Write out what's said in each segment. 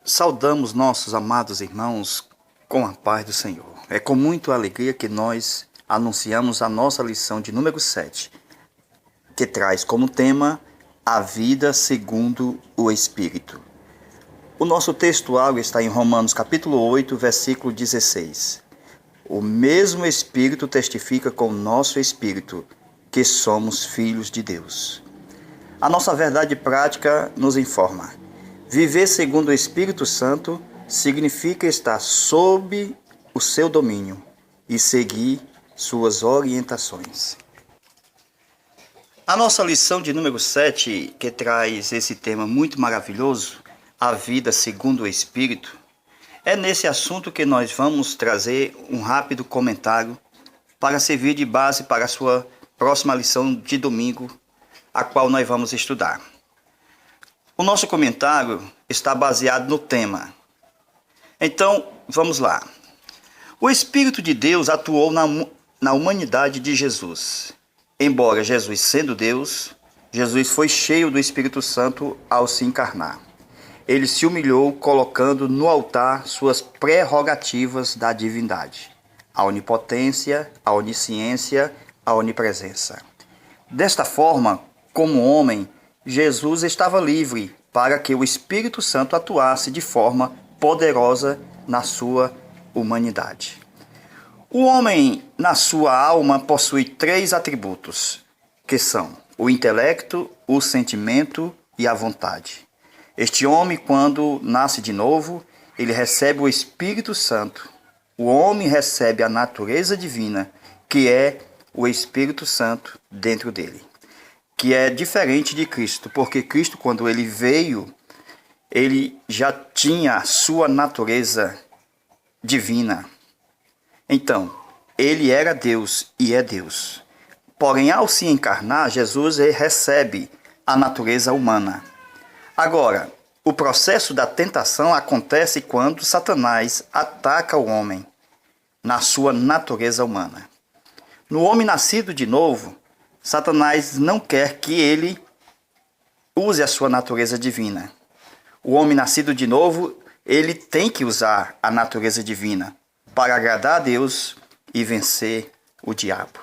Saudamos nossos amados irmãos com a paz do Senhor. É com muita alegria que nós anunciamos a nossa lição de número 7, que traz como tema a vida segundo o Espírito. O nosso textual está em Romanos capítulo 8, versículo 16. O mesmo Espírito testifica com o nosso Espírito que somos filhos de Deus. A nossa verdade prática nos informa: viver segundo o Espírito Santo significa estar sob o seu domínio e seguir suas orientações. A nossa lição de número 7, que traz esse tema muito maravilhoso, a vida segundo o Espírito, é nesse assunto que nós vamos trazer um rápido comentário para servir de base para a sua próxima lição de domingo, a qual nós vamos estudar. O nosso comentário está baseado no tema. Então, vamos lá. O Espírito de Deus atuou na humanidade de Jesus. Embora Jesus sendo Deus, Jesus foi cheio do Espírito Santo ao se encarnar. Ele se humilhou colocando no altar suas prerrogativas da divindade: a onipotência, a onisciência, a onipresença. Desta forma, como homem, Jesus estava livre para que o Espírito Santo atuasse de forma poderosa na sua humanidade. O homem, na sua alma, possui 3 atributos, que são o intelecto, o sentimento e a vontade. Este homem, quando nasce de novo, ele recebe o Espírito Santo. O homem recebe a natureza divina, que é o Espírito Santo dentro dele, que é diferente de Cristo, porque Cristo, quando ele veio, ele já tinha a sua natureza divina. Então, ele era Deus e é Deus. Porém, ao se encarnar, Jesus recebe a natureza humana. Agora, o processo da tentação acontece quando Satanás ataca o homem na sua natureza humana. No homem nascido de novo, Satanás não quer que ele use a sua natureza divina. O homem nascido de novo, ele tem que usar a natureza divina para agradar a Deus e vencer o diabo.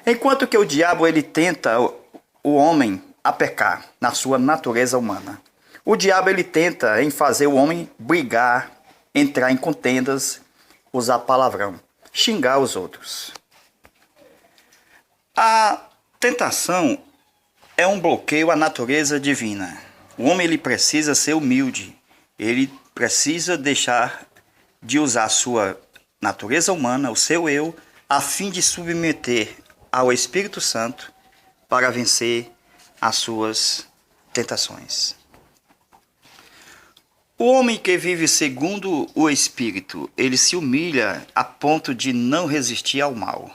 Enquanto que o diabo ele tenta o homem a pecar na sua natureza humana. O diabo ele tenta em fazer o homem brigar, entrar em contendas, usar palavrão, xingar os outros. A tentação é um bloqueio à natureza divina. O homem ele precisa ser humilde. Ele precisa deixar de usar a sua natureza humana, o seu eu, a fim de submeter ao Espírito Santo para vencer as suas tentações. O homem que vive segundo o Espírito, ele se humilha a ponto de não resistir ao mal.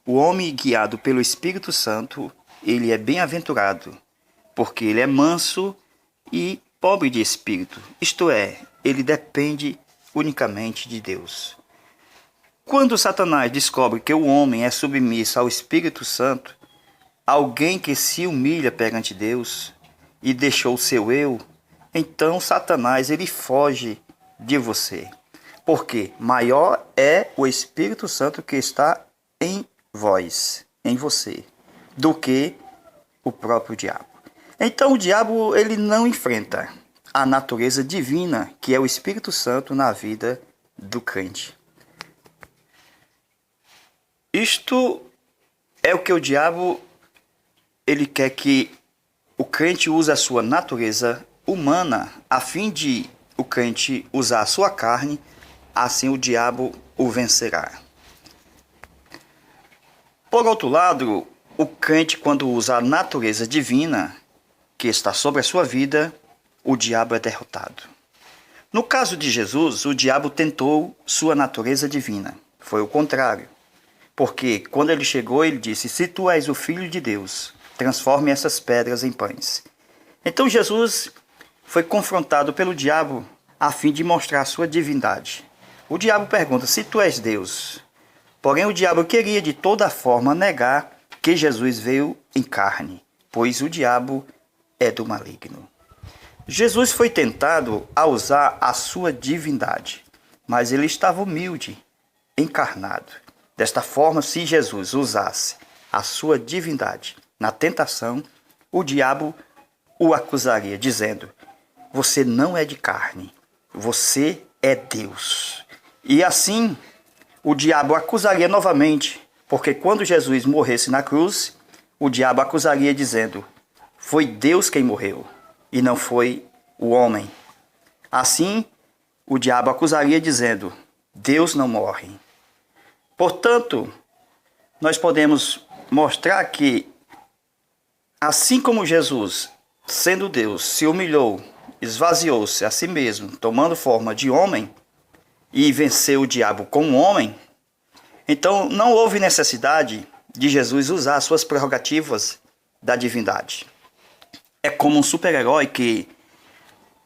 O homem guiado pelo Espírito Santo, ele é bem-aventurado, porque ele é manso e pobre de espírito, isto é, ele depende unicamente de Deus. Quando Satanás descobre que o homem é submisso ao Espírito Santo, alguém que se humilha perante Deus e deixou o seu eu, então Satanás ele foge de você, porque maior é o Espírito Santo que está em vós, em você, do que o próprio diabo. Então o diabo ele não enfrenta a natureza divina, que é o Espírito Santo na vida do crente. Isto é o que o diabo ele quer que o crente use a sua natureza humana, a fim de o crente usar a sua carne, assim o diabo o vencerá. Por outro lado, o crente, quando usa a natureza divina que está sobre a sua vida, o diabo é derrotado. No caso de Jesus, o diabo tentou sua natureza divina. Foi o contrário. Porque quando ele chegou, ele disse: se tu és o Filho de Deus, transforme essas pedras em pães. Então Jesus foi confrontado pelo diabo a fim de mostrar a sua divindade. O diabo pergunta: se tu és Deus? Porém o diabo queria de toda forma negar que Jesus veio em carne, pois o diabo é do maligno. Jesus foi tentado a usar a sua divindade, mas ele estava humilde, encarnado. Desta forma, se Jesus usasse a sua divindade na tentação, o diabo o acusaria, dizendo: você não é de carne, você é Deus. E assim, o diabo acusaria novamente, porque quando Jesus morresse na cruz, o diabo acusaria dizendo: foi Deus quem morreu, e não foi o homem. Assim, o diabo acusaria dizendo: Deus não morre. Portanto, nós podemos mostrar que, assim como Jesus, sendo Deus, se humilhou, esvaziou-se a si mesmo, tomando forma de homem, e venceu o diabo como homem, então não houve necessidade de Jesus usar suas prerrogativas da divindade. É como um super-herói que,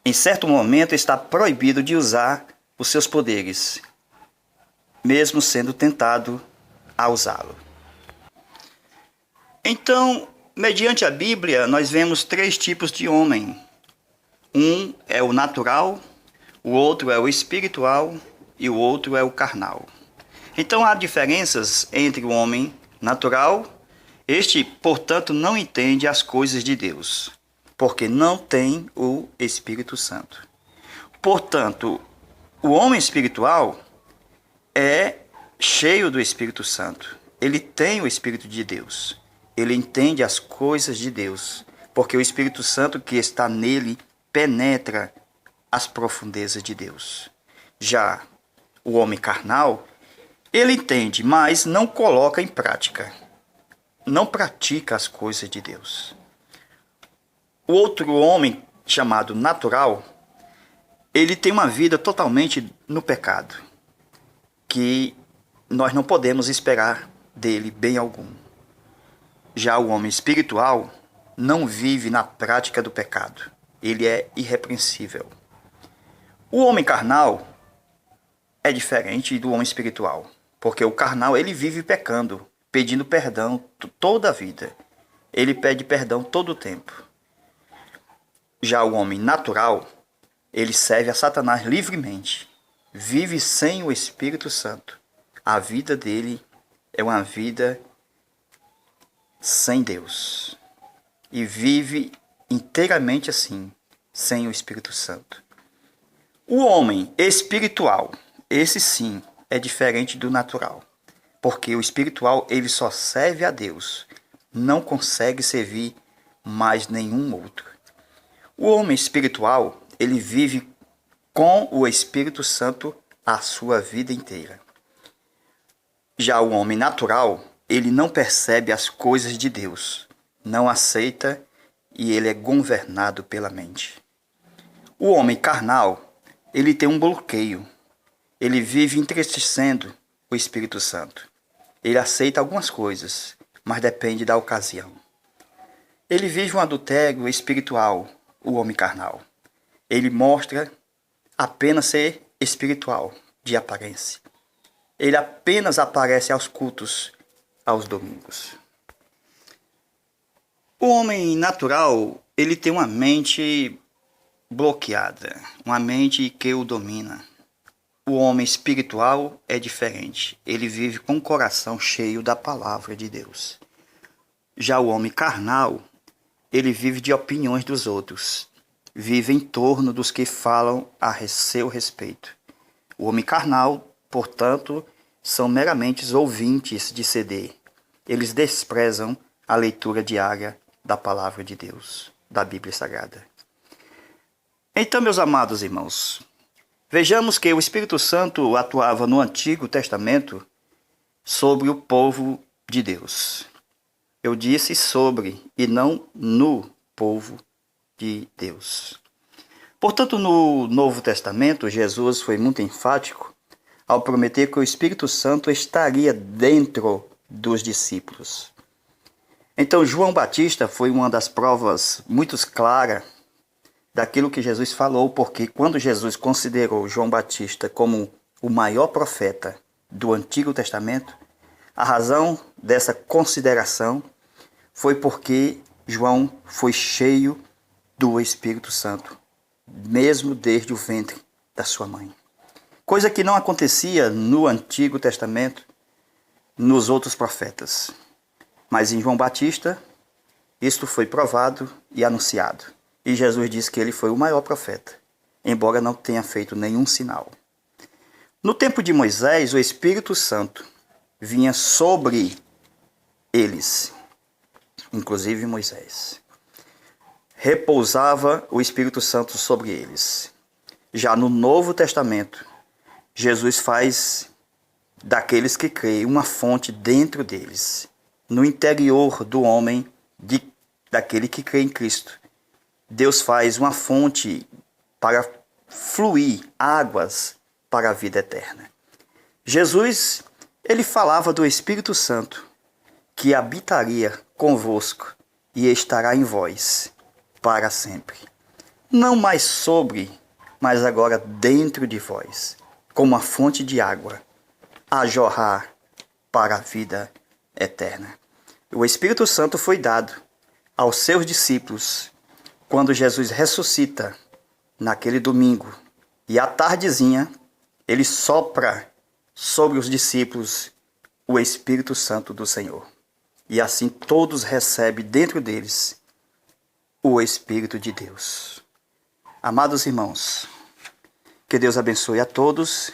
em certo momento, está proibido de usar os seus poderes, mesmo sendo tentado a usá-lo. Então, mediante a Bíblia, nós vemos 3 tipos de homem. Um é o natural, o outro é o espiritual e o outro é o carnal. Então há diferenças entre o homem natural. Este, portanto, não entende as coisas de Deus, porque não tem o Espírito Santo. Portanto, o homem espiritual é cheio do Espírito Santo. Ele tem o Espírito de Deus. Ele entende as coisas de Deus, porque o Espírito Santo que está nele penetra as profundezas de Deus. Já o homem carnal, ele entende, mas não coloca em prática. Não pratica as coisas de Deus. O outro homem, chamado natural, ele tem uma vida totalmente no pecado, que nós não podemos esperar dele bem algum. Já o homem espiritual não vive na prática do pecado. Ele é irrepreensível. O homem carnal é diferente do homem espiritual, porque o carnal ele vive pecando, pedindo perdão toda a vida. Ele pede perdão todo o tempo. Já o homem natural, ele serve a Satanás livremente. Vive sem o Espírito Santo. A vida dele é uma vida sem Deus. E vive inteiramente assim, sem o Espírito Santo. O homem espiritual, esse sim, é diferente do natural. Porque o espiritual, ele só serve a Deus. Não consegue servir mais nenhum outro. O homem espiritual, ele vive com o Espírito Santo a sua vida inteira. Já o homem natural, ele não percebe as coisas de Deus, não aceita e ele é governado pela mente. O homem carnal, ele tem um bloqueio. Ele vive entristecendo o Espírito Santo. Ele aceita algumas coisas, mas depende da ocasião. Ele vive um adultério espiritual, o homem carnal. Ele mostra apenas ser espiritual, de aparência. Ele apenas aparece aos cultos, aos domingos. O homem natural, ele tem uma mente bloqueada, uma mente que o domina. O homem espiritual é diferente. Ele vive com o coração cheio da palavra de Deus. Já o homem carnal, ele vive de opiniões dos outros. Vive em torno dos que falam a seu respeito. O homem carnal, portanto, são meramente ouvintes de CD. Eles desprezam a leitura diária da palavra de Deus, da Bíblia Sagrada. Então, meus amados irmãos, vejamos que o Espírito Santo atuava no Antigo Testamento sobre o povo de Deus. Eu disse sobre e não no povo de Deus. Portanto, no Novo Testamento, Jesus foi muito enfático ao prometer que o Espírito Santo estaria dentro dos discípulos. Então, João Batista foi uma das provas muito claras daquilo que Jesus falou, porque quando Jesus considerou João Batista como o maior profeta do Antigo Testamento, a razão dessa consideração foi porque João foi cheio do Espírito Santo mesmo desde o ventre da sua mãe. Coisa que não acontecia no Antigo Testamento, nos outros profetas. Mas em João Batista, isto foi provado e anunciado. E Jesus disse que ele foi o maior profeta, embora não tenha feito nenhum sinal. No tempo de Moisés, o Espírito Santo vinha sobre eles, inclusive Moisés. Repousava o Espírito Santo sobre eles. Já no Novo Testamento, Jesus faz daqueles que creem uma fonte dentro deles, no interior do homem, daquele que crê em Cristo. Deus faz uma fonte para fluir águas para a vida eterna. Jesus, ele falava do Espírito Santo, que habitaria convosco e estará em vós para sempre. Não mais sobre, mas agora dentro de vós, como uma fonte de água a jorrar para a vida eterna. O Espírito Santo foi dado aos seus discípulos quando Jesus ressuscita naquele domingo. E à tardezinha, ele sopra sobre os discípulos o Espírito Santo do Senhor. E assim todos recebem dentro deles o Espírito de Deus. Amados irmãos, que Deus abençoe a todos.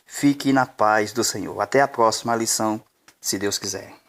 Fique na paz do Senhor. Até a próxima lição, se Deus quiser.